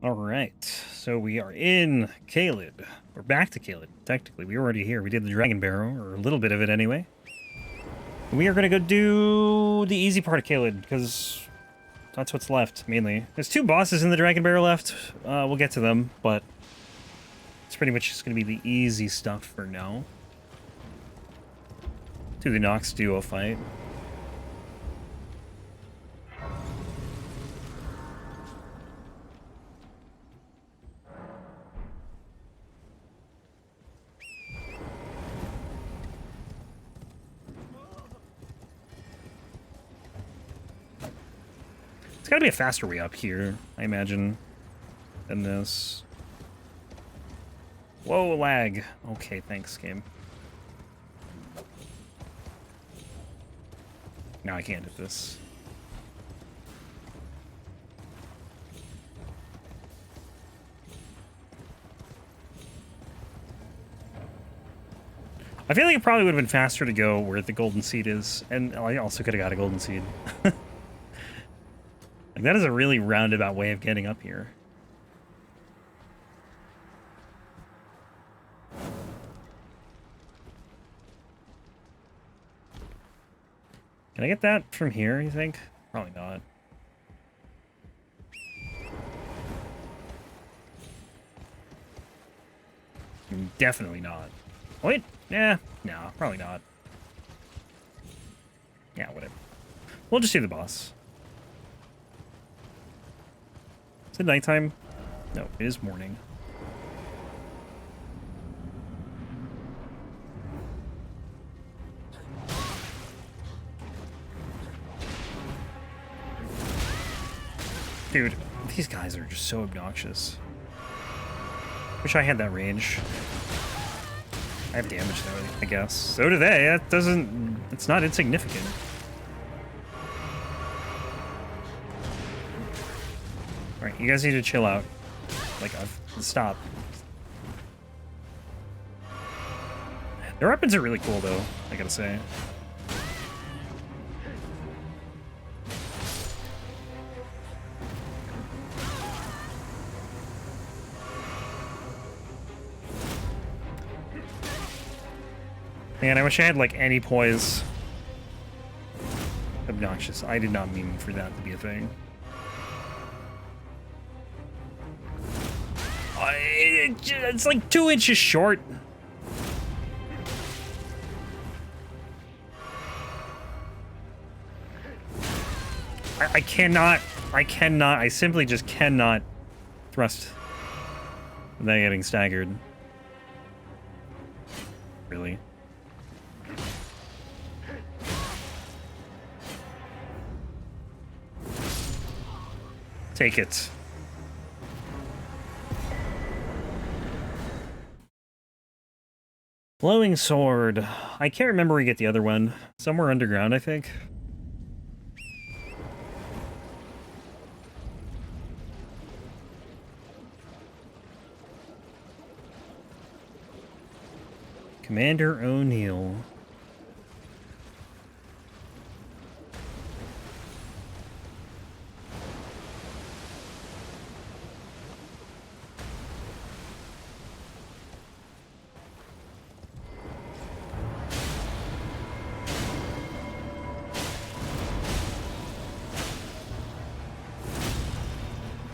Alright, so we are in Caelid. We're back to Caelid, technically. We were already here. We did the Dragonbarrow, or a little bit of it anyway. We are going to go do the easy part of Caelid, because that's what's left, mainly. There's two bosses in the Dragonbarrow left. We'll get to them, but it's pretty much just going to be the easy stuff for now. Do the Nox duo fight. It's gotta be a faster way up here, I imagine, than this. Whoa, lag. Okay, thanks, game. No, I can't do this. I feel like it probably would have been faster to go where the golden seed is, and I also could have got a golden seed. Like, that is a really roundabout way of getting up here. Can I get that from here, you think? Probably not. Definitely not. Wait, yeah, no, probably not. Yeah, whatever. We'll just do the boss. Is it nighttime? No, it is morning. Dude, these guys are just so obnoxious. Wish I had that range. I have damage though, I guess. So do they. That doesn't... It's not insignificant. Alright, you guys need to chill out. Like, stop. Their weapons are really cool, though, I gotta say. Man, I wish I had, like, any poise. Obnoxious. I did not mean for that to be a thing. It's like 2 inches short. I cannot, I simply just cannot thrust without getting staggered. Really? Take it. Glowing sword. I can't remember where you get the other one. Somewhere underground, I think. Commander O'Neill.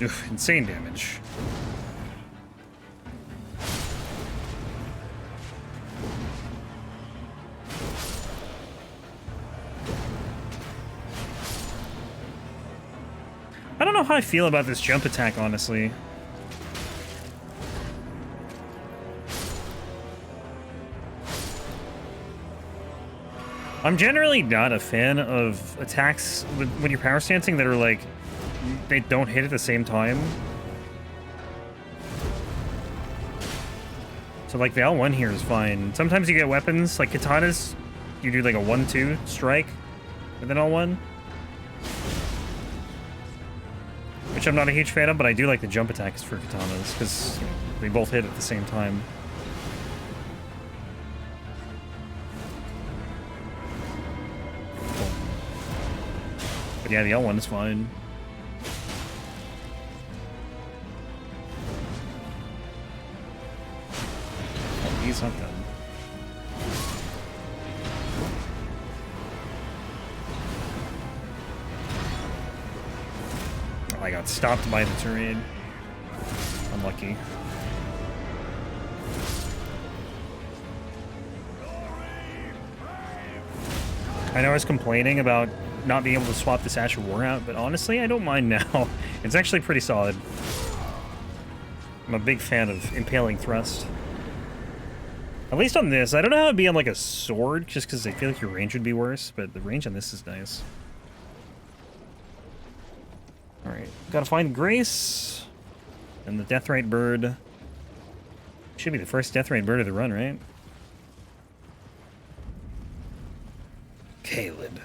Oof, insane damage. I don't know how I feel about this jump attack, honestly. I'm generally not a fan of attacks when you're power stancing that are like, they don't hit at the same time. So like the L1 here is fine. Sometimes you get weapons, like katanas, you do like a 1-2 strike with an L1. Which I'm not a huge fan of, but I do like the jump attacks for katanas, because they both hit at the same time. But yeah, the L1 is fine. he's not done. Oh, I got stopped by the terrain. Unlucky. I know I was complaining about not being able to swap this Ash of War out, but honestly, I don't mind now. It's actually pretty solid. I'm a big fan of Impaling Thrust. At least on this. I don't know how it'd be on like a sword, just because I feel like your range would be worse, but the range on this is nice. Alright, gotta find Grace. And the Deathrite Bird. Should be the first Deathrite Bird of the run, right? Caelid.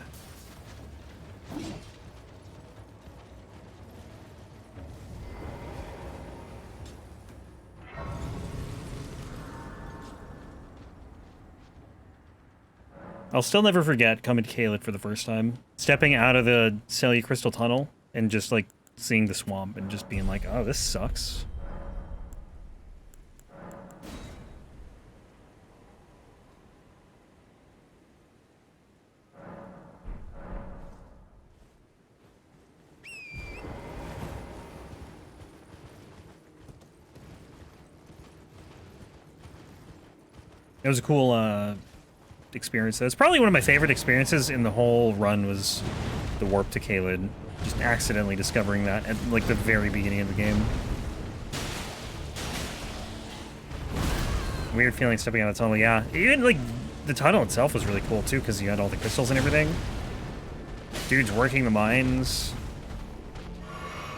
I'll still never forget coming to Caelid for the first time. Stepping out of the Sellia Crystal Tunnel and just like seeing the swamp and just being like, oh, this sucks. It was a cool experience. That's probably one of my favorite experiences in the whole run was the warp to Caelid. Just accidentally discovering that at like the very beginning of the game. Weird feeling stepping out of the tunnel, yeah. Even like the tunnel itself was really cool too because you had all the crystals and everything. Dudes working the mines.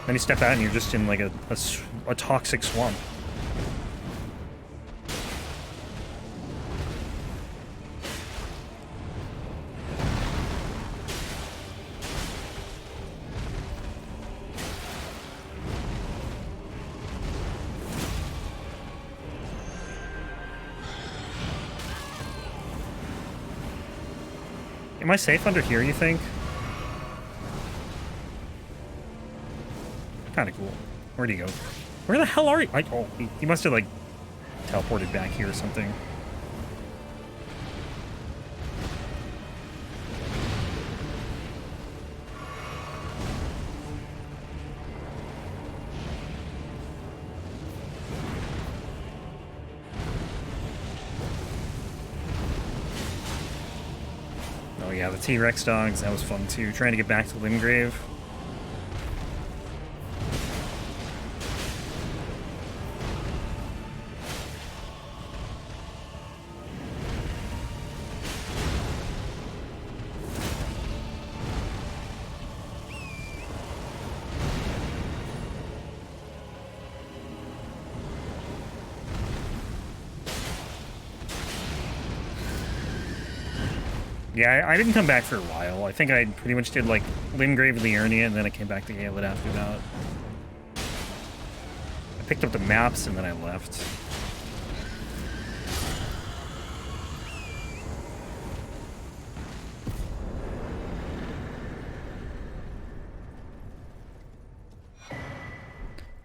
Then you step out and you're just in like a toxic swamp. Am I safe under here, you think? Kinda cool. Where'd he go? Where the hell are you? Oh, he must have, like, teleported back here or something. Oh yeah, the T-Rex dogs, that was fun too. Trying to get back to Limgrave. Yeah, I didn't come back for a while. I think I pretty much did, like, Limgrave and Liurnia, and then I came back to Gaelid after that. I picked up the maps, and then I left.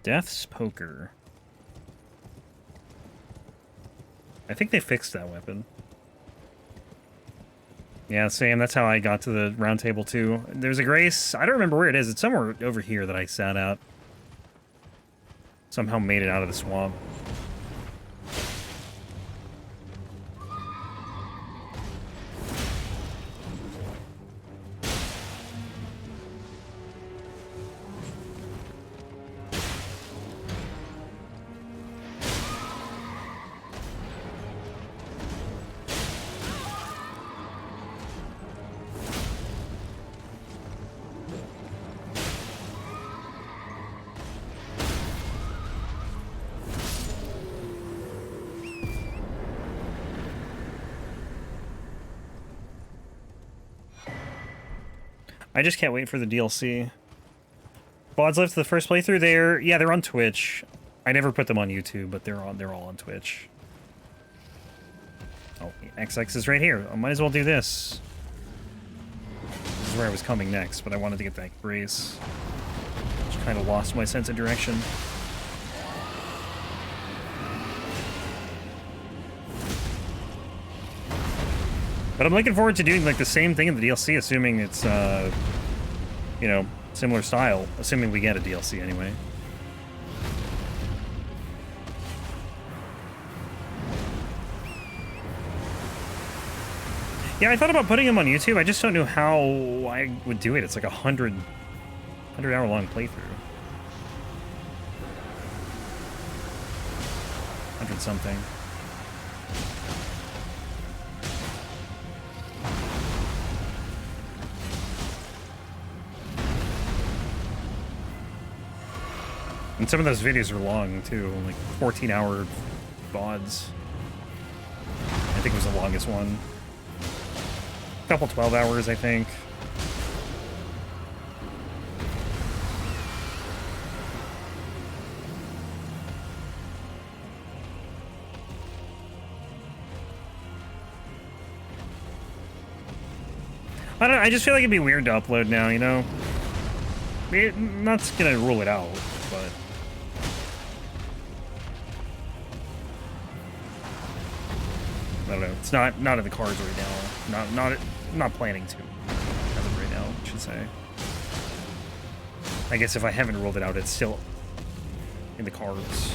Death's Poker. I think they fixed that weapon. Yeah, same. That's how I got to the round table, too. There's a Grace. I don't remember where it is. It's somewhere over here that I sat out. Somehow made it out of the swamp. I just can't wait for the DLC. VODs left the first playthrough. They're on Twitch. I never put them on YouTube, but they're all on Twitch. Oh, Ekzykes is right here. I might as well do this. This is where I was coming next, but I wanted to get that Grace. Just kind of lost my sense of direction. But I'm looking forward to doing like the same thing in the DLC, assuming it's, you know, similar style. Assuming we get a DLC anyway. Yeah, I thought about putting him on YouTube. I just don't know how I would do it. It's like a 100-hour long playthrough. 100 something. And some of those videos are long too, like 14-hour VODs. I think it was the longest one. A couple 12 hours, I think. I don't know, I just feel like it'd be weird to upload now, you know? I'm not gonna rule it out, but... I don't know. It's not in the cards right now. Not planning to. As of right now, I should say. I guess if I haven't ruled it out, it's still in the cards.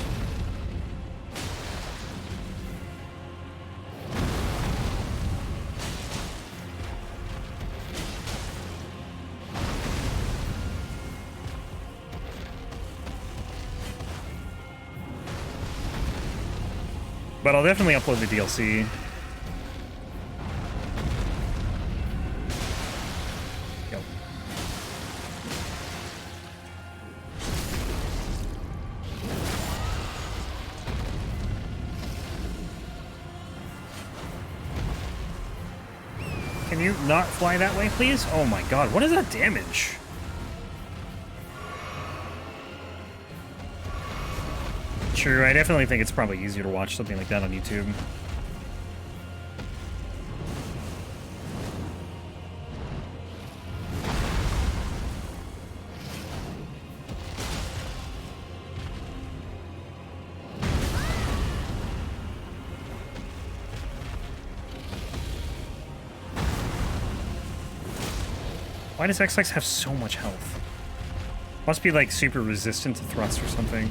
But I'll definitely upload the DLC. Yep. Can you not fly that way, please? Oh my god, what is that damage? True, I definitely think it's probably easier to watch something like that on YouTube. Why does Ekzykes have so much health? Must be like super resistant to thrust or something.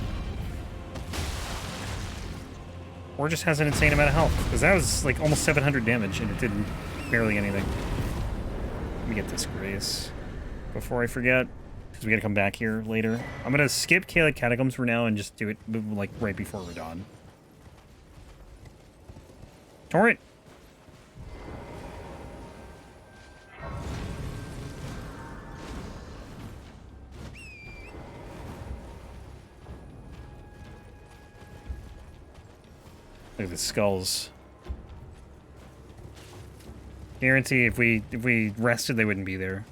Or just has an insane amount of health. Because that was like almost 700 damage and it did barely anything. Let me get this Grace before I forget. Because we gotta come back here later. I'm gonna skip Caelid Catacombs for now and just do it like right before we're done. Torrent! Look at the skulls. Guarantee if we rested, they wouldn't be there.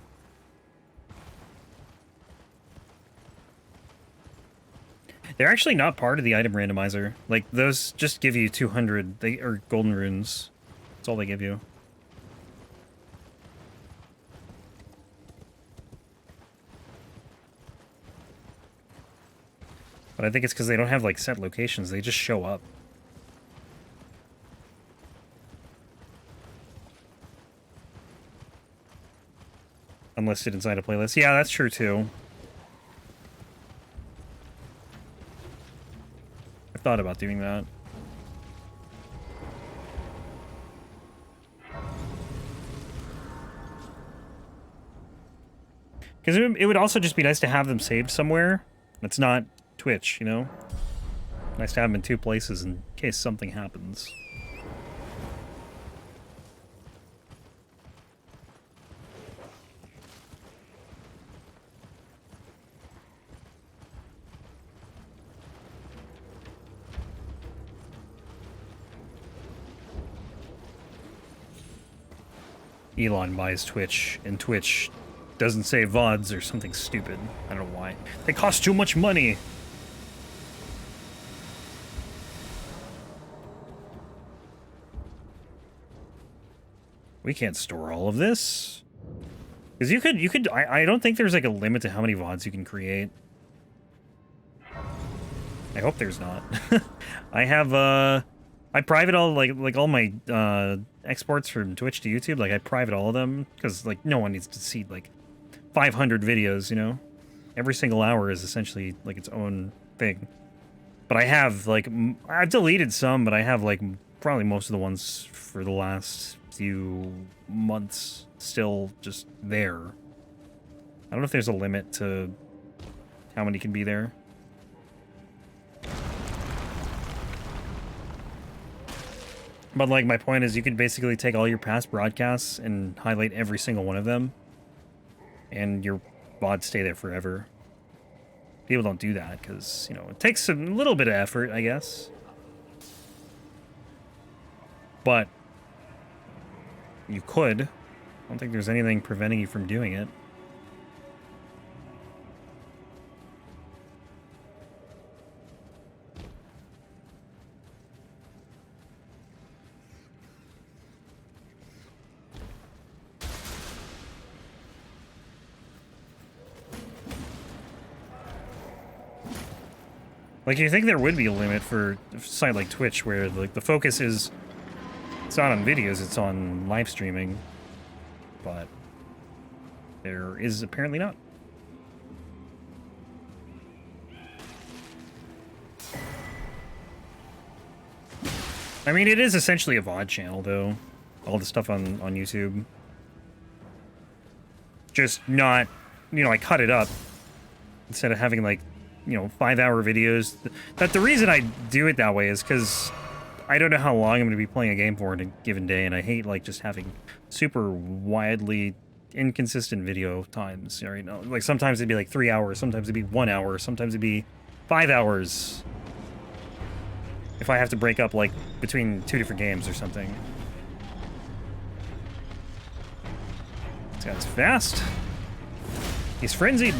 They're actually not part of the item randomizer. Like, those just give you 200, or golden runes. That's all they give you. But I think it's because they don't have, like, set locations. They just show up. Unlisted inside a playlist. Yeah, that's true too. I've thought about doing that. Because it would also just be nice to have them saved somewhere. It's not Twitch, you know? Nice to have them in two places in case something happens. Elon buys Twitch, and Twitch doesn't save VODs or something stupid. I don't know why. They cost too much money! We can't store all of this. Because you could, I don't think there's like a limit to how many VODs you can create. I hope there's not. I I private all like all my exports from Twitch to YouTube. Like I private all of them because like no one needs to see like 500 videos. You know, every single hour is essentially like its own thing. But I have like I've deleted some, but I have like probably most of the ones for the last few months still just there. I don't know if there's a limit to how many can be there. But like my point is you can basically take all your past broadcasts and highlight every single one of them and your VODs stay there forever. People don't do that because, you know, it takes a little bit of effort, I guess. But you could. I don't think there's anything preventing you from doing it. Like, you think there would be a limit for a site like Twitch where, like, the focus is... It's not on videos, it's on live streaming. But... there is apparently not. I mean, it is essentially a VOD channel, though. All the stuff on YouTube. Just not... You know, I cut it up. Instead of having, like... you know, 5-hour videos. That the reason I do it that way is because I don't know how long I'm going to be playing a game for in a given day, and I hate, like, just having super wildly inconsistent video times, right? Like, sometimes it'd be, like, 3 hours, sometimes it'd be 1 hour, sometimes it'd be 5 hours. If I have to break up, like, between 2 different games or something. This guy's fast. He's frenzied.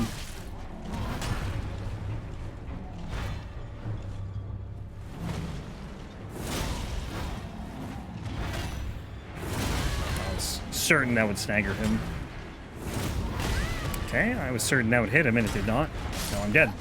Certain that would stagger him. Okay, I was certain that would hit him, and it did not. So I'm dead.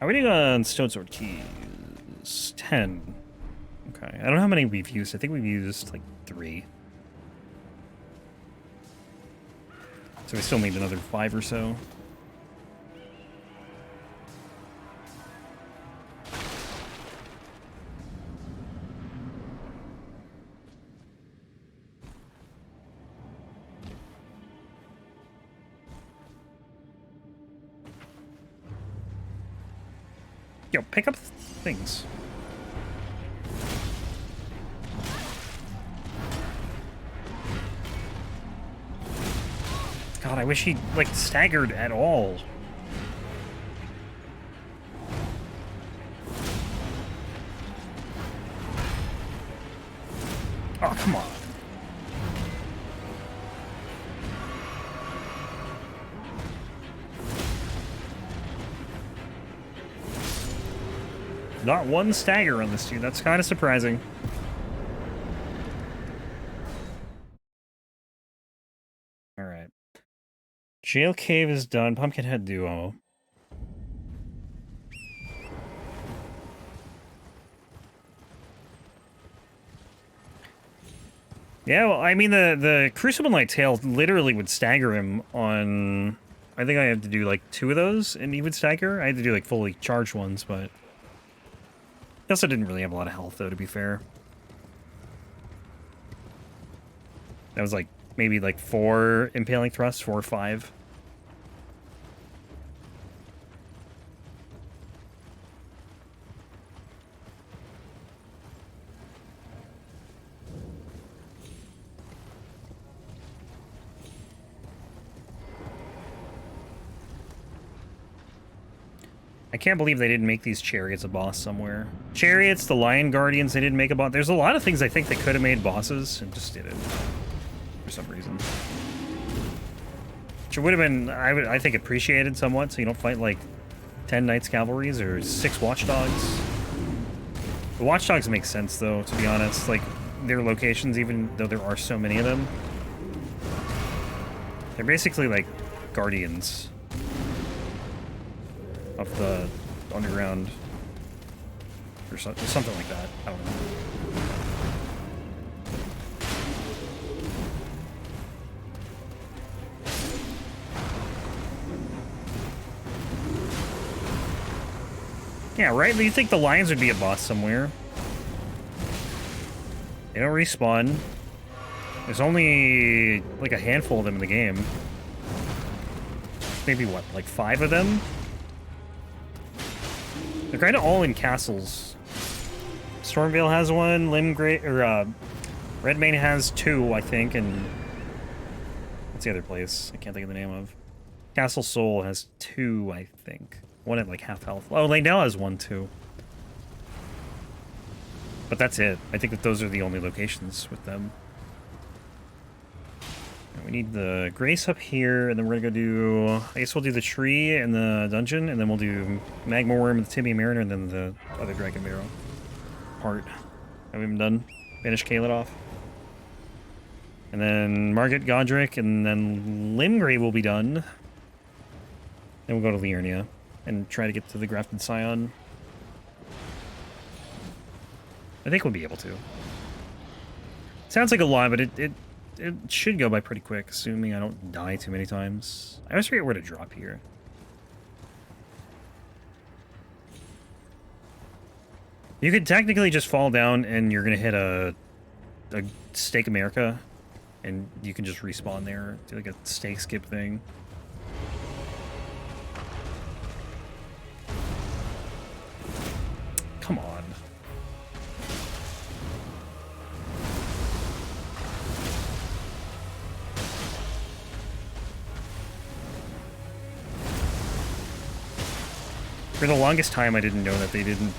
How many on Stone Sword keys? 10. Okay. I don't know how many we've used. I think we've used like 3. So we still need another 5 or so. Yo, pick up things. God, I wish he, like, staggered at all. Oh, come on. Not one stagger on this dude. That's kind of surprising. Alright. Jail Cave is done. Pumpkinhead Duo. Yeah, well, I mean, the Crucible Knight tail literally would stagger him on... I think I had to do, like, 2 of those, and he would stagger. I had to do, like, fully charged ones, but... He also didn't really have a lot of health, though, to be fair. That was, like, maybe, like, 4 Impaling Thrusts, 4 or 5. I can't believe they didn't make these Chariots a boss somewhere. Chariots, the Lion Guardians, they didn't make a boss. There's a lot of things I think they could have made bosses and just did it for some reason. Which would have been, I think, appreciated somewhat, so you don't fight like 10 Knights Cavalries or 6 Watchdogs. The Watchdogs make sense, though, to be honest. Like, their locations, even though there are so many of them, they're basically like guardians of the underground. Or something like that. I don't know. Yeah, right? You think the lions would be a boss somewhere. They don't respawn. There's only like a handful of them in the game. Maybe what, like 5 of them? They're kind of all in castles. Stormvale has one, Limgrave, or Redmane has 2, I think, and what's the other place? I can't think of the name of. Castle Soul has 2, I think. One at like half health. Oh, Leyndell has 1 too. But that's it. I think that those are the only locations with them. We need the Grace up here, and then we're gonna go do... I guess we'll do the tree and the dungeon, and then we'll do Magma Wyrm and the Tibia Mariner, and then the other Dragonbarrow part. Have we been done? Finish Caelid off. And then Margit, Godrick, and then Limgrave will be done. Then we'll go to Liurnia and try to get to the Grafted Scion. I think we'll be able to. Sounds like a lot, but it should go by pretty quick, assuming I don't die too many times. I always forget where to drop here. You could technically just fall down and you're gonna hit a Stake America, and you can just respawn there, do like a stake skip thing. Come on. For the longest time, I didn't know that they didn't,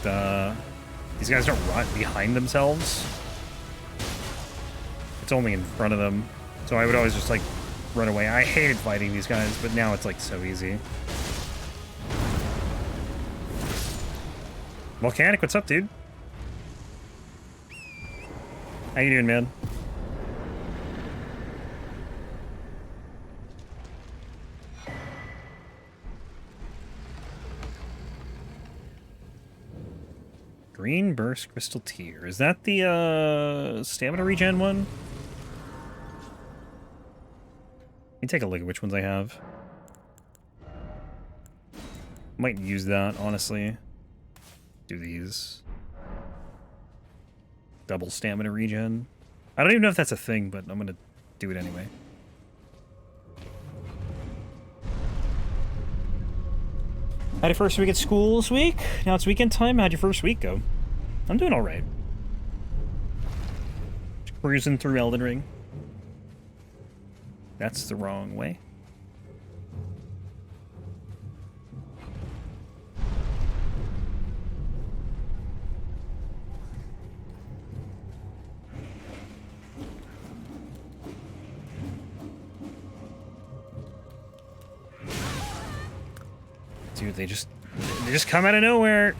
these guys don't run behind themselves. It's only in front of them. So I would always just, like, run away. I hated fighting these guys, but now it's, like, so easy. Volcanic, what's up, dude? How you doing, man? Green Burst Crystal Tear. Is that the stamina regen one? Let me take a look at which ones I have. Might use that, honestly. Do these. Double stamina regen. I don't even know if that's a thing, but I'm gonna do it anyway. Had your first week at school this week? Now it's weekend time. How'd your first week go? I'm doing alright. Cruising through Elden Ring. That's the wrong way. Dude, they just come out of nowhere.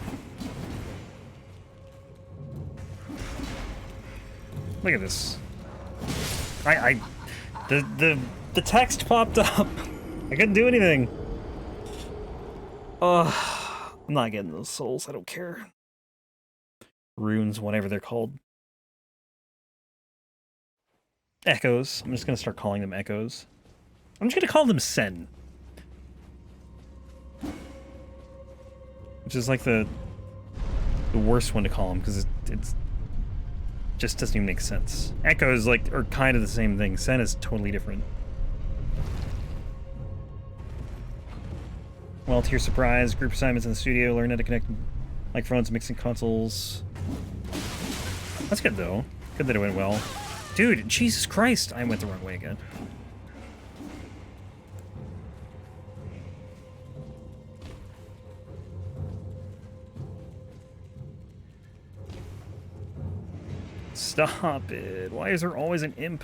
Look at this. The text popped up. I couldn't do anything. I'm not getting those souls. I don't care. Runes, whatever they're called. Echoes. I'm just gonna start calling them echoes. I'm just gonna call them Sen. Which is like the worst one to call them, because it's just doesn't even make sense. Echoes like are kind of the same thing. Sen is totally different. Well, to your surprise, group assignments in the studio, learn how to connect microphones, mixing consoles. That's good though. Good that it went well. Dude, Jesus Christ, I went the wrong way again. Stop it. Why is there always an imp?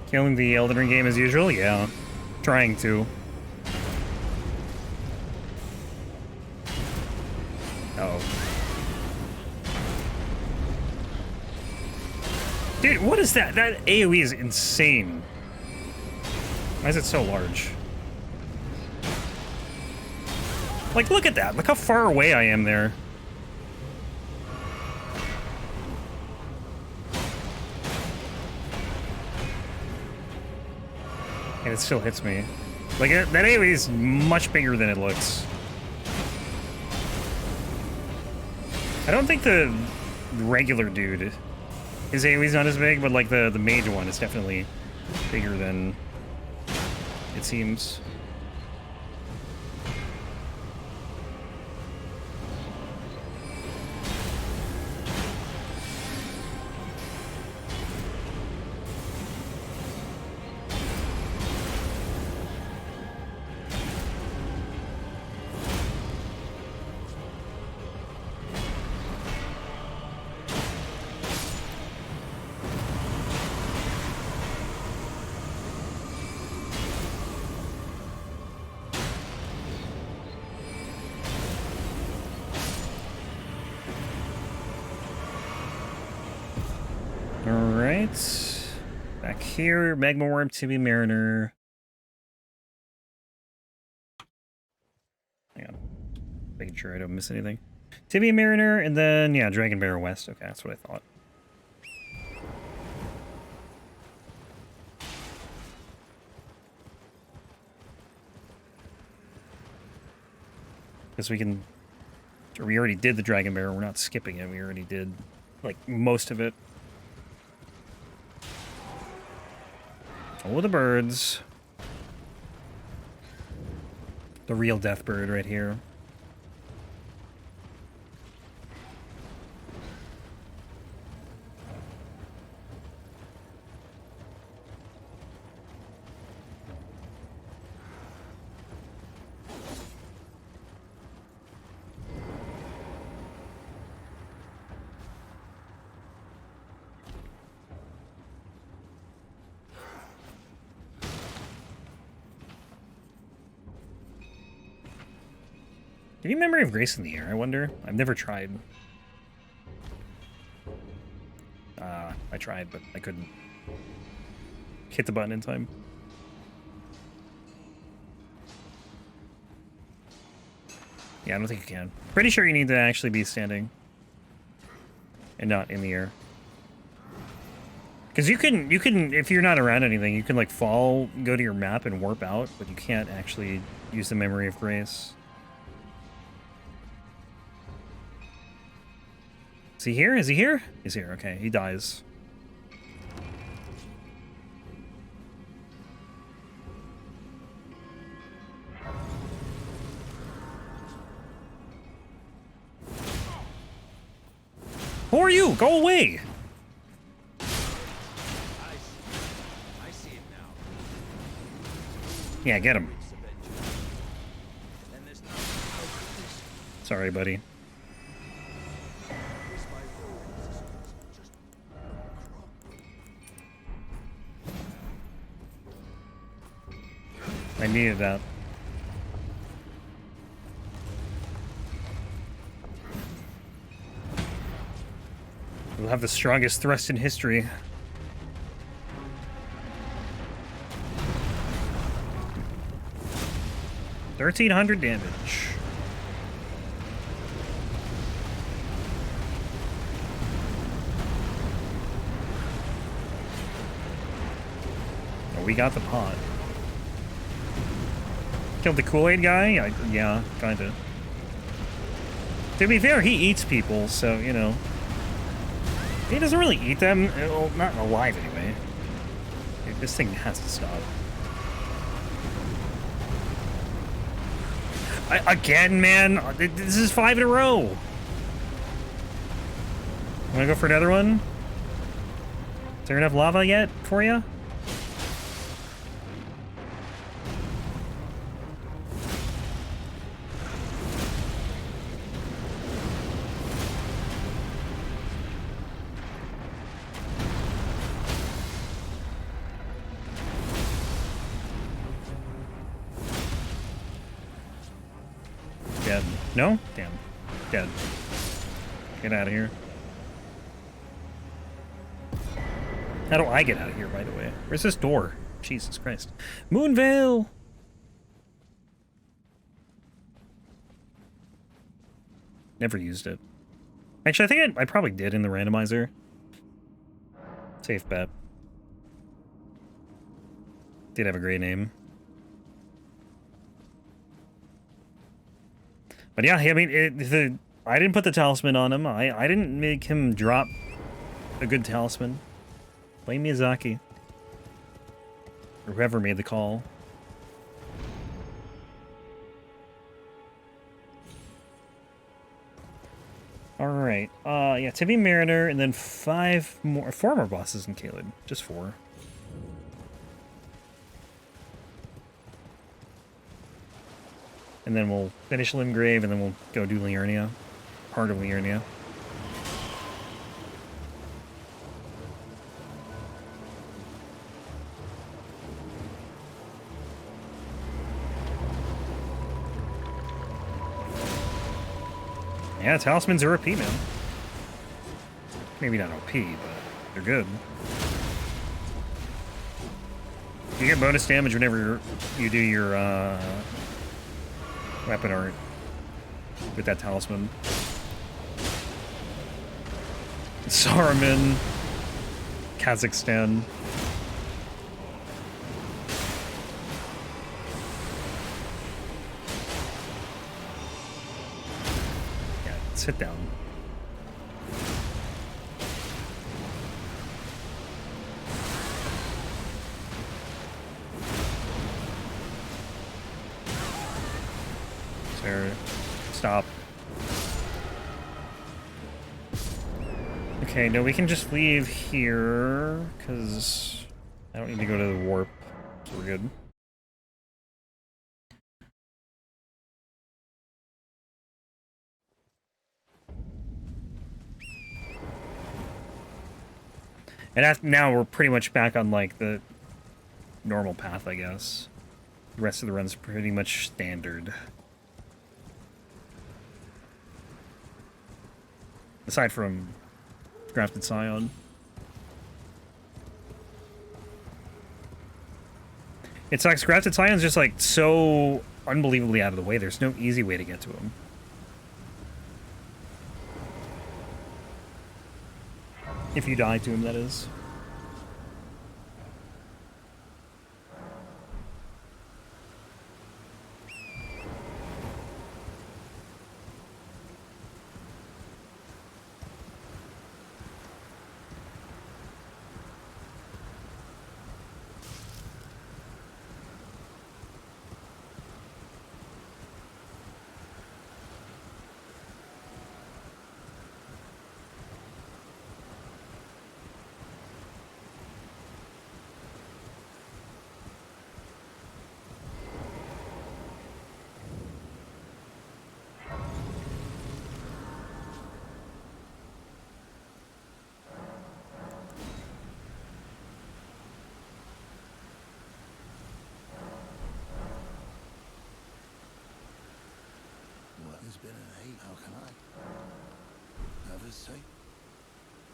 Killing the Elden Ring game as usual? Yeah. Trying to. Uh-oh. Dude, what is that? That AoE is insane. Why is it so large? Like, look at that. Look how far away I am there. And it still hits me. Like, that AoE is much bigger than it looks. I don't think the regular dude, his AoE's not as big, but like the mage one is definitely bigger than it seems. Alright. Back here, Magma Wyrm, Tibia Mariner. Hang on. Making sure I don't miss anything. Tibia Mariner, and then, yeah, Dragonbarrow West. Okay, that's what I thought. Because we can... Or we already did the Dragonbarrow, we're not skipping it. We already did, like, most of it. Oh, the birds. The real death bird right here. Give you Memory of Grace in the air, I wonder? I've never tried. I tried, but I couldn't hit the button in time. Yeah, I don't think you can. Pretty sure you need to actually be standing and not in the air. Because you can, if you're not around anything, you can like fall, go to your map and warp out, but you can't actually use the Memory of Grace. Is he here? Is he here? He's here. Okay, he dies. Who are you? Go away! I see it now. Yeah, get him. Sorry, buddy. I needed that. We'll have the strongest thrust in history. $1,300 damage. Oh, we got the pot. Killed the Kool-Aid guy? Yeah, kinda. To be fair, he eats people, so, you know. He doesn't really eat them. Well, not alive, anyway. This thing has to stop. Again, man? This is 5 in a row! Wanna go for another one? Is there enough lava yet for you? No? Damn. Dead. Get out of here. How do I get out of here, by the way? Where's this door? Jesus Christ. Moonveil! Never used it. Actually, I think I probably did in the randomizer. Safe bet. Did have a great name. But yeah, I mean, I didn't put the talisman on him. I didn't make him drop a good talisman. Blame Miyazaki. Or whoever made the call. Alright, yeah, Tibia Mariner, and then 4 more bosses in Caelid. Just 4. And then we'll finish Limgrave, and then we'll go do Liurnia. Part of Liurnia. Yeah, talismans are OP, man. Maybe not OP, but they're good. You get bonus damage whenever you do your weapon art with that talisman. Saruman, Kazakhstan. Yeah, sit down. Stop. Okay, no, we can just leave here, because I don't need to go to the warp, so we're good. And now we're pretty much back on, like, the normal path, I guess. The rest of the run's pretty much standard. Aside from Grafted Scion. It sucks. Grafted Scion's just like so unbelievably out of the way. There's no easy way to get to him. If you die to him, that is.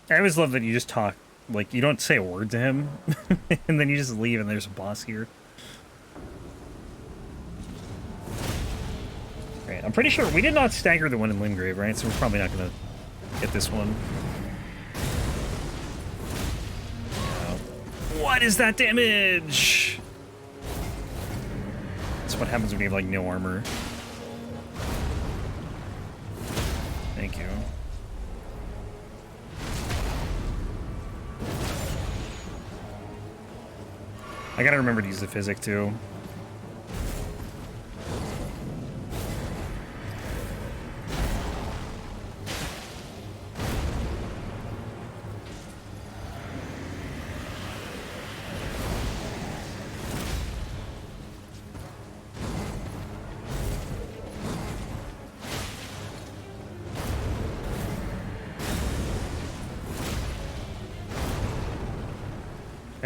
I always love that you just talk, like, you don't say a word to him, and then you just leave and there's a boss here. Right, I'm pretty sure we did not stagger the one in Limgrave, right? So we're probably not going to get this one. What is that damage? That's what happens when you have, like, no armor. Thank you. I gotta remember to use the physic too.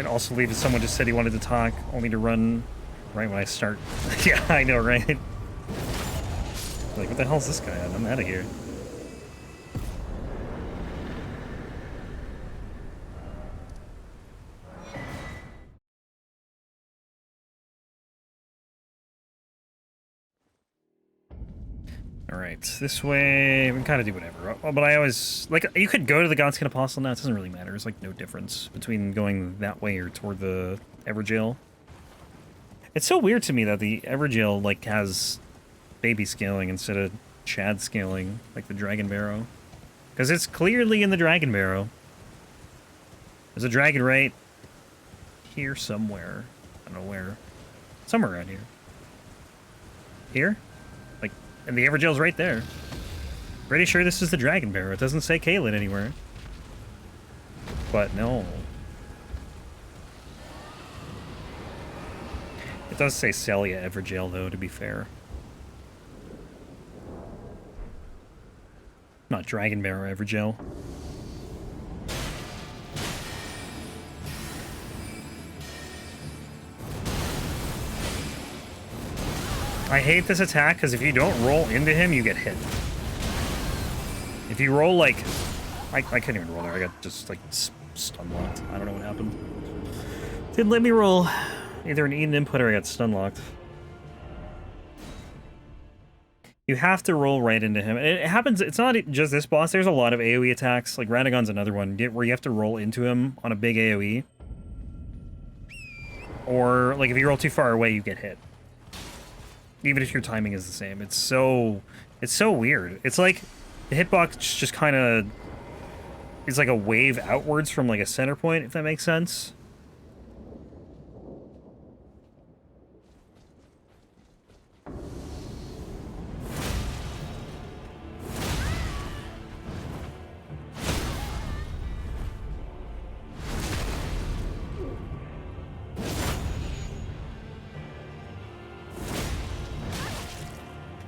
Also leave someone just said he wanted to talk, only to run right when I start. Yeah, I know, right? Like, what the hell's this guy at? I'm out of here. Alright, this way, we can kind of do whatever. Oh, but I always, like, you could go to the Godskin Apostle now, it doesn't really matter. There's, like, no difference between going that way or toward the Evergaol. It's so weird to me that the Evergaol, like, has baby scaling instead of Chad scaling, like the Dragonbarrow. Because it's clearly in the Dragonbarrow. There's a dragon right here somewhere. I don't know where. Somewhere around here. Here? Like, and the Evergaol's right there. Pretty sure this is the Dragonbarrow. It doesn't say Caelid anywhere. But no. It does say Sellia Evergaol, though, to be fair. Not Dragonbarrow Evergaol. I hate this attack because if you don't roll into him, you get hit. If you roll like... I couldn't even roll there. I got just like stun locked. I don't know what happened. Didn't let me roll. Either an Eden input or I got stun locked. You have to roll right into him. And it happens, it's not just this boss, there's a lot of AoE attacks. Like Radagon's another one, where you have to roll into him on a big AoE. Or, like, if you roll too far away, you get hit. Even if your timing is the same. It's so weird. It's like, the hitbox just kind of... It's like a wave outwards from, like, a center point, if that makes sense.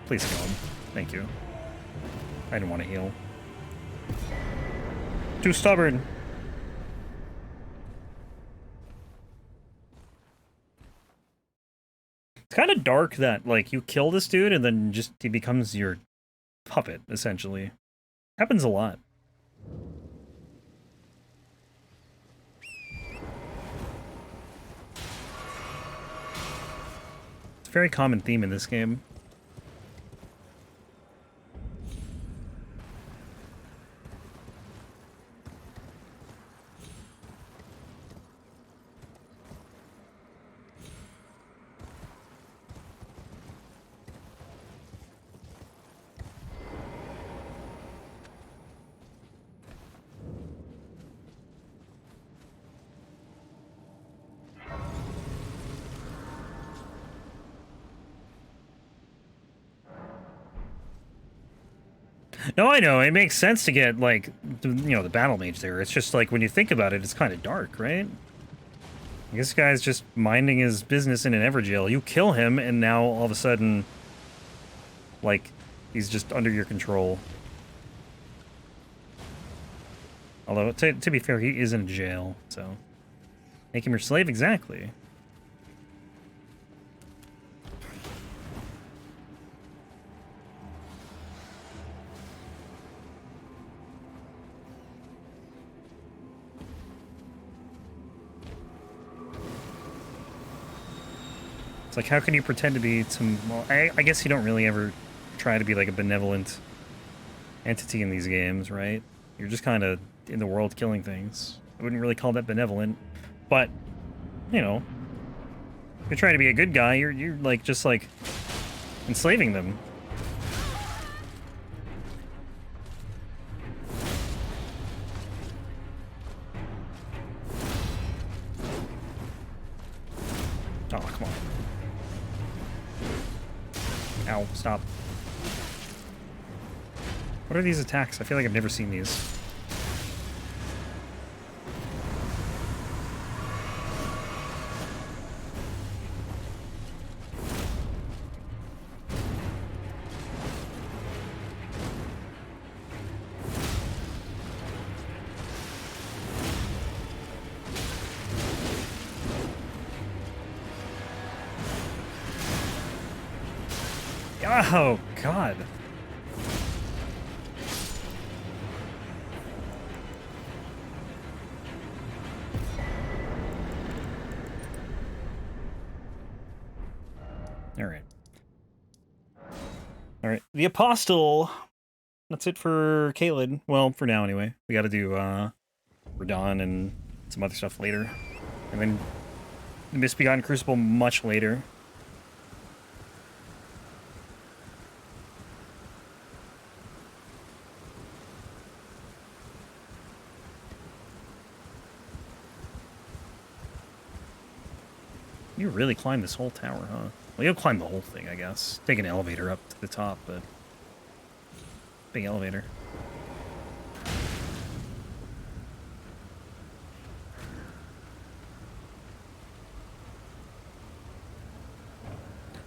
Please kill him. Thank you. I didn't want to heal. Too stubborn. It's kind of dark that, like, you kill this dude and then just he becomes your puppet, essentially. Happens a lot. It's a very common theme in this game. No, I know. It makes sense to get, like, you know, the Battlemage there. It's just, like, when you think about it, it's kind of dark, right? This guy's just minding his business in an Evergaol. You kill him, and now, all of a sudden, like, he's just under your control. Although, to be fair, he is in jail, so... Make him your slave, exactly. It's like, how can you pretend to be some... Well, I guess you don't really ever try to be, like, a benevolent entity in these games, right? You're just kind of in the world killing things. I wouldn't really call that benevolent. But, you know, if you're trying to be a good guy, you're like, just, like, enslaving them. Oh, come on. Ow, stop. What are these attacks? I feel like I've never seen these. Oh, God. Alright. Alright. The Apostle. That's it for Caelid. Well, for now anyway. We gotta do Radon and some other stuff later. And then the Misbegotten Crucible much later. You really climbed this whole tower, huh? Well, you'll climb the whole thing, I guess. Take an elevator up to the top, but... Big elevator.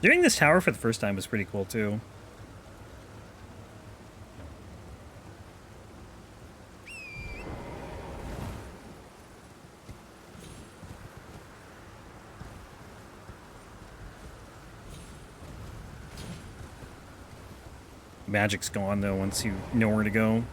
Doing this tower for the first time was pretty cool, too. Magic's gone, though, once you know where to go.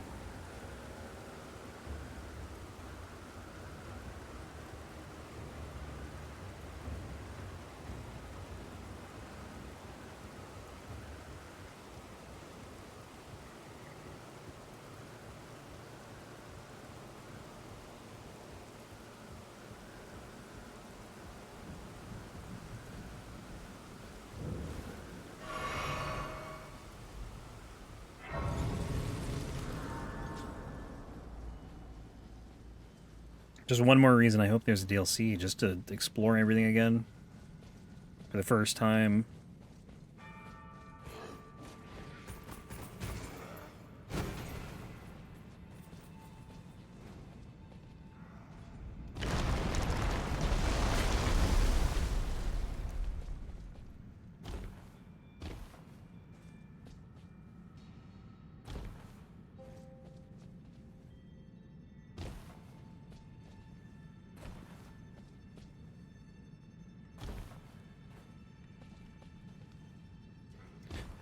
Just one more reason I hope there's a DLC, just to explore everything again. For the first time.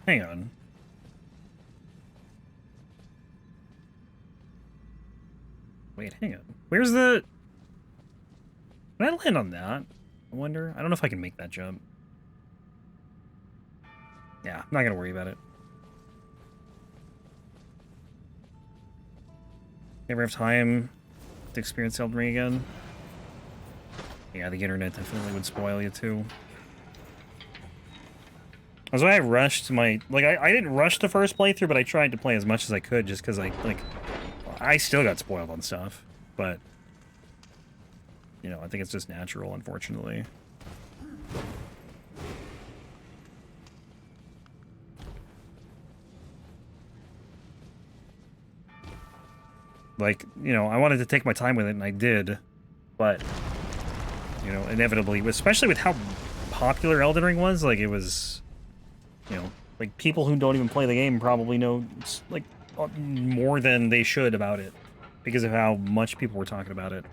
Hang on. Wait, hang on. Where's the... Can I land on that? I wonder. I don't know if I can make that jump. Yeah, I'm not gonna worry about it. Never have time to experience Elden Ring again. Yeah, the internet definitely would spoil you too. That's why I rushed my... Like, I didn't rush the first playthrough, but I tried to play as much as I could just because I still got spoiled on stuff. But, you know, I think it's just natural, unfortunately. Like, you know, I wanted to take my time with it, and I did. But, you know, inevitably, especially with how popular Elden Ring was, like, it was... You know, like, people who don't even play the game probably know, like, more than they should about it. Because of how much people were talking about it.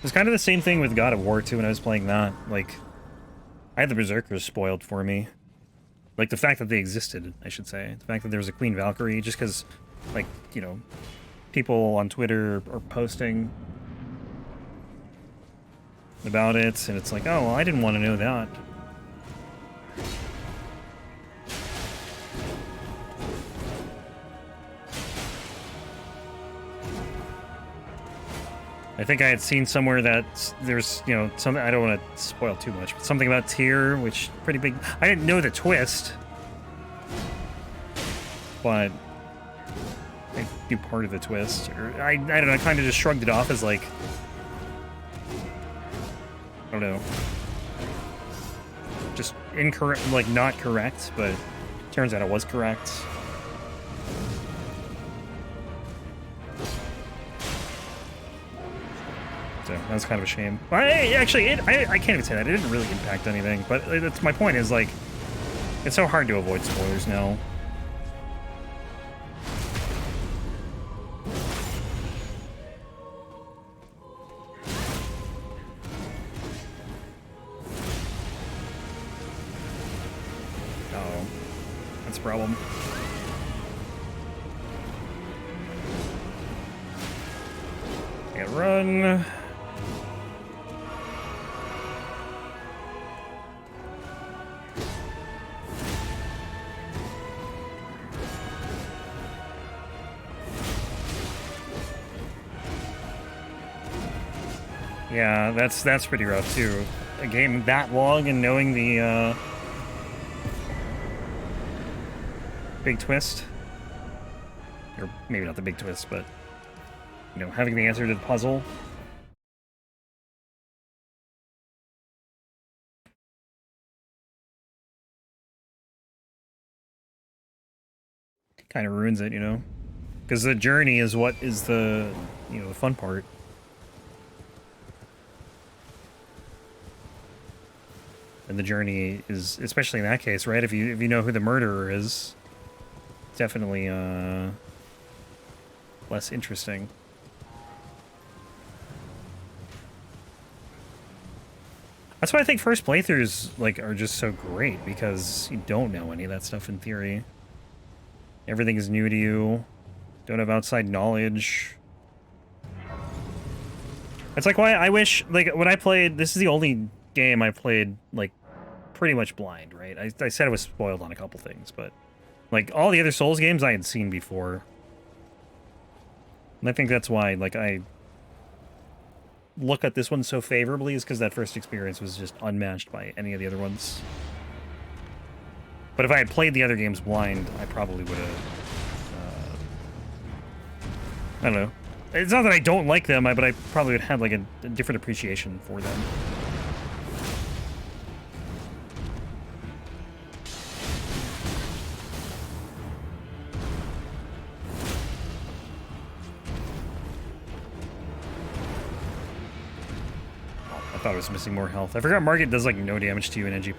It's kind of the same thing with God of War, too, when I was playing that. Like, I had the Berserkers spoiled for me. Like, the fact that they existed, I should say. The fact that there was a Queen Valkyrie, just because, like, you know, people on Twitter are posting about it, and it's like, oh, well, I didn't want to know that. I think I had seen somewhere that there's, you know, something, I don't want to spoil too much, but something about Tyr, which pretty big. I didn't know the twist, but I knew part of the twist. Or I don't know, I kind of just shrugged it off as like, I don't know, just incorrect, like not correct, but turns out it was correct. So that was kind of a shame. Well, actually, I can't even say that. It didn't really impact anything, but that's my point is, like, it's so hard to avoid spoilers now. Problem. I gotta run. Yeah, that's pretty rough too. A game that long and knowing the big twist. Or maybe not the big twist, but you know, having the answer to the puzzle. Kind of ruins it, you know? Because the journey is what is the, you know, the fun part. And the journey is, especially in that case, right? If you know who the murderer is, definitely less interesting. That's why I think first playthroughs like are just so great, because you don't know any of that stuff in theory. Everything is new to you. Don't have outside knowledge. It's like why I wish, like, when I played, this is the only game I played, like, pretty much blind, right? I said I was spoiled on a couple things, but, like, all the other Souls games I had seen before. And I think that's why, like, I look at this one so favorably, is because that first experience was just unmatched by any of the other ones. But if I had played the other games blind, I probably would have... I don't know. It's not that I don't like them, but I probably would have like a different appreciation for them. I thought I was missing more health. I forgot Margit does like no damage to you in NG+.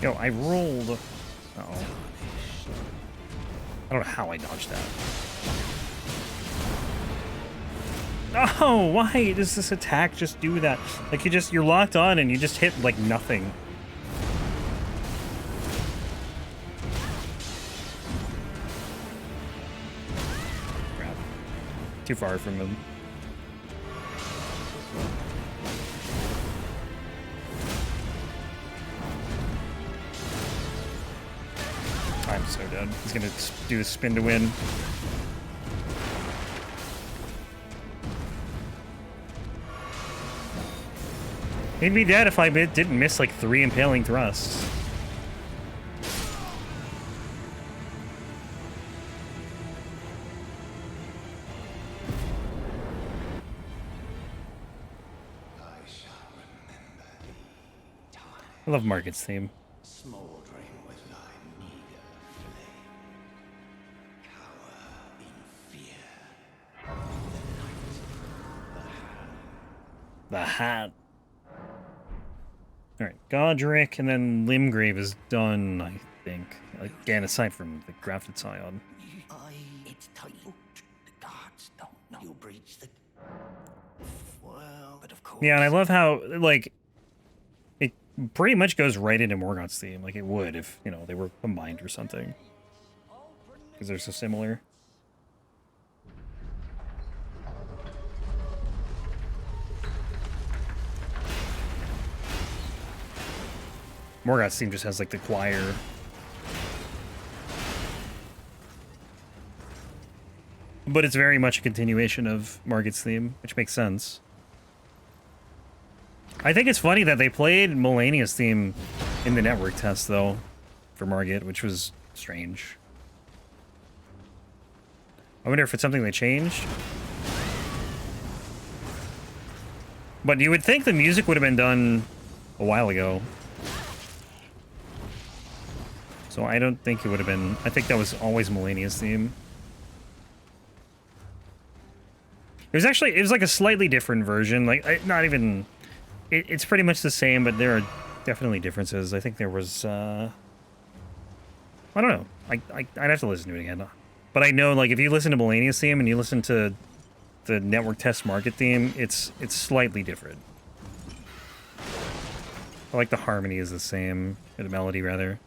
Yo, I rolled... Uh-oh. I don't know how I dodged that. Oh, why does this attack just do that? Like, you're locked on and you just hit, like, nothing. Crap. Too far from him. I'm so dead. He's gonna do the spin to win. He'd be dead if I didn't miss like 3 impaling thrusts. I love Margit's theme. The hat. Alright, Godrick, and then Limgrave is done, I think. Again, aside from the Grafted Scion. It's tight. The guards don't know you breached the... Well, but of course... Yeah, and I love how, like, it pretty much goes right into Morgoth's theme, like it would if, you know, they were combined or something. Because they're so similar. Morgoth's theme just has, like, the choir. But it's very much a continuation of Margit's theme, which makes sense. I think it's funny that they played Melania's theme in the network test, though, for Margit, which was strange. I wonder if it's something they changed. But you would think the music would have been done a while ago. So I don't think it would have been... I think that was always Melania's theme. It was like a slightly different version. Like, not even... It's pretty much the same, but there are definitely differences. I think there was... I don't know. I'd have to listen to it again. But I know, like, if you listen to Melania's theme and you listen to the network test Margit theme, it's slightly different. I like the harmony is the same, or the melody rather.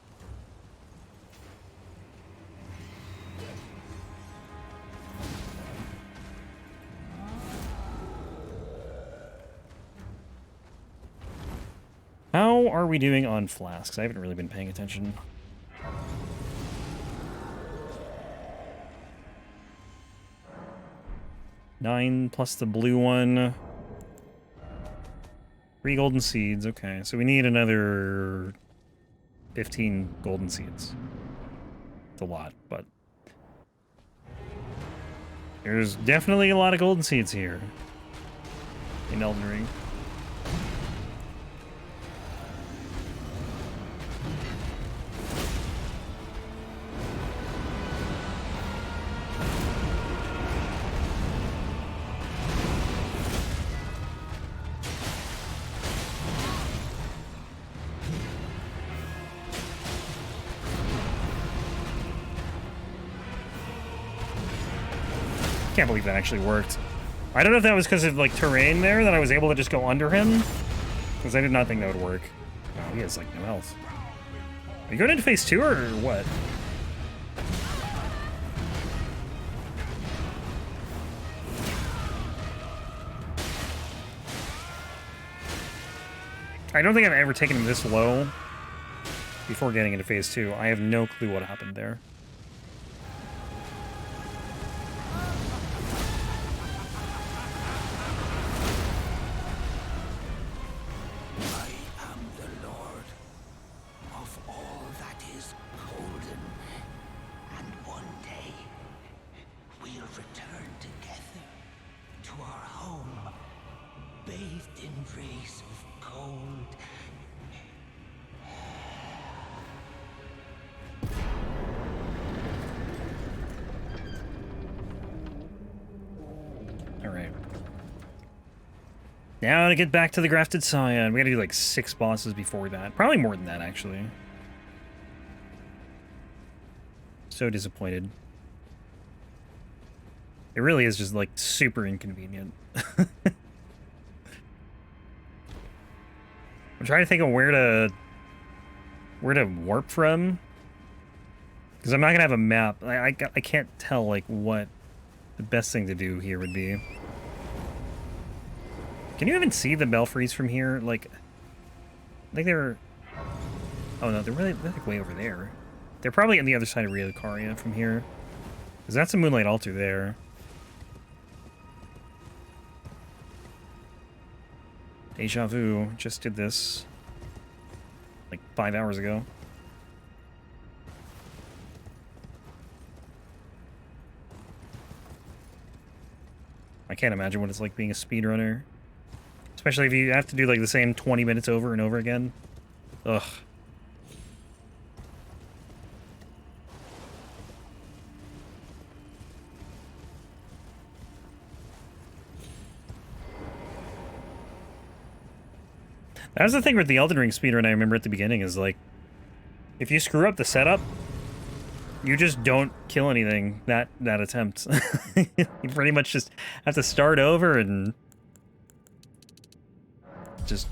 How are we doing on flasks? I haven't really been paying attention. 9 plus the blue one. 3 golden seeds, okay. So we need another 15 golden seeds. It's a lot, but... there's definitely a lot of golden seeds here in Elden Ring. Can't believe that actually worked. I don't know if that was because of like terrain there that I was able to just go under him, because I did not think that would work. Oh, he has like no health. Are you going into phase 2 or what? I don't think I've ever taken him this low before getting into phase 2. I have no clue what happened there. Now to get back to the Grafted Scion. We gotta do like 6 bosses before that. Probably more than that, actually. So disappointed. It really is just like super inconvenient. I'm trying to think of where to warp from. Because I'm not gonna have a map. I can't tell like what the best thing to do here would be. Can you even see the belfries from here? Like, I think they're... oh no, they're like way over there. They're probably on the other side of Relicaria from here. Because that's a Moonlight Altar there. Deja vu. Just did this like 5 hours ago. I can't imagine what it's like being a speedrunner. Especially if you have to do like the same 20 minutes over and over again. Ugh. That was the thing with the Elden Ring speedrun I remember at the beginning is like, if you screw up the setup, you just don't kill anything that attempt. You pretty much just have to start over and just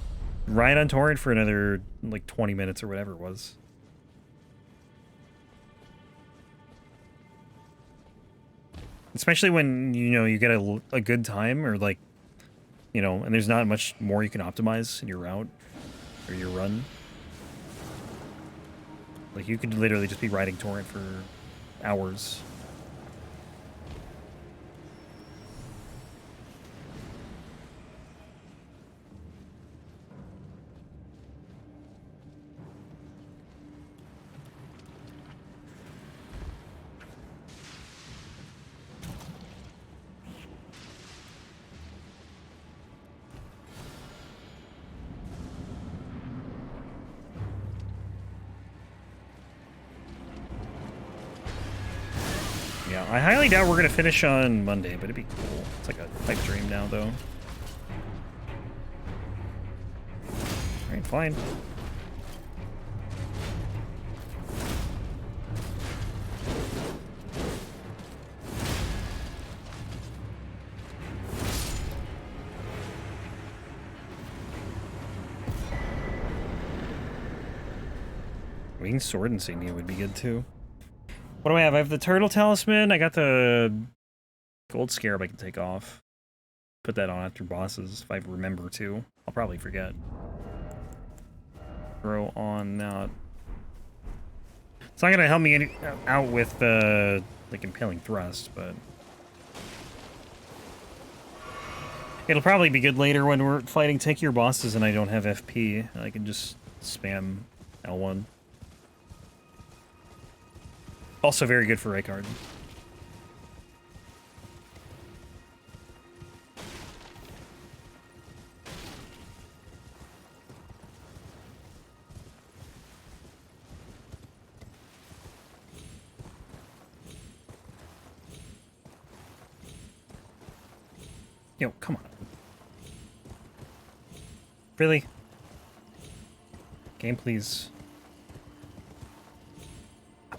ride on torrent for another like 20 minutes or whatever it was. Especially when, you know, you get a good time or like, you know, and there's not much more you can optimize in your route or your run. Like you could literally just be riding torrent for hours. Yeah, I highly doubt we're gonna finish on Monday, but it'd be cool. It's like a pipe dream now, though. Alright, fine. Winged Sword Insignia would be good too. What do I have? I have the Turtle Talisman. I got the Gold Scarab I can take off. Put that on after bosses if I remember to. I'll probably forget. Throw on that. It's not gonna help me out with like Impaling Thrust, but it'll probably be good later when we're fighting tankier bosses and I don't have FP. I can just spam L1. Also very good for Rite. Yo, come on. Really? Game, please.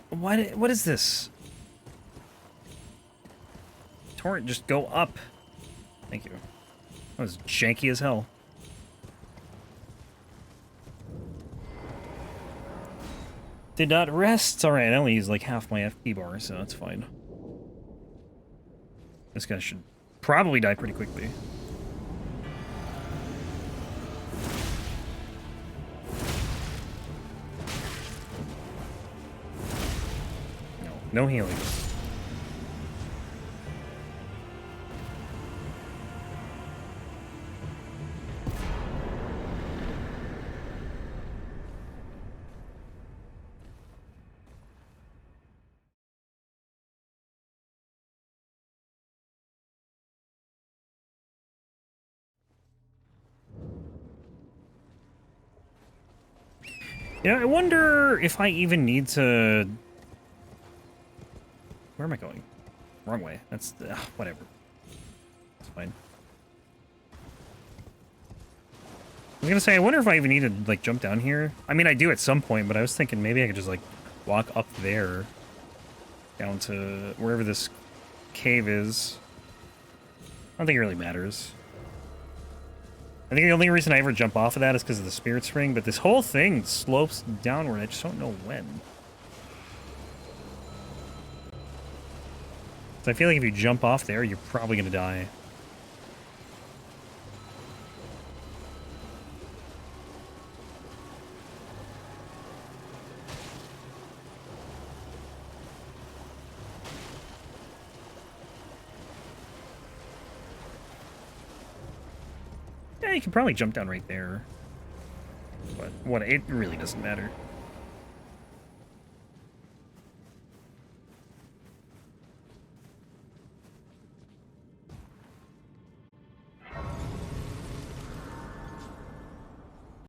What is this? Torrent, just go up. Thank you. That was janky as hell. Did not rest. Alright, I only used like half my FP bar, so that's fine. This guy should probably die pretty quickly. No healing. Yeah, I wonder if I even need to... Where am I going? Wrong way. That's... whatever. It's fine. I was gonna say, I wonder if I even need to, like, jump down here. I mean, I do at some point, but I was thinking maybe I could just, like, walk up there. Down to wherever this cave is. I don't think it really matters. I think the only reason I ever jump off of that is because of the Spirit Spring, but this whole thing slopes downward. I just don't know when. So I feel like if you jump off there, you're probably going to die. Yeah, you can probably jump down right there. But what, it really doesn't matter.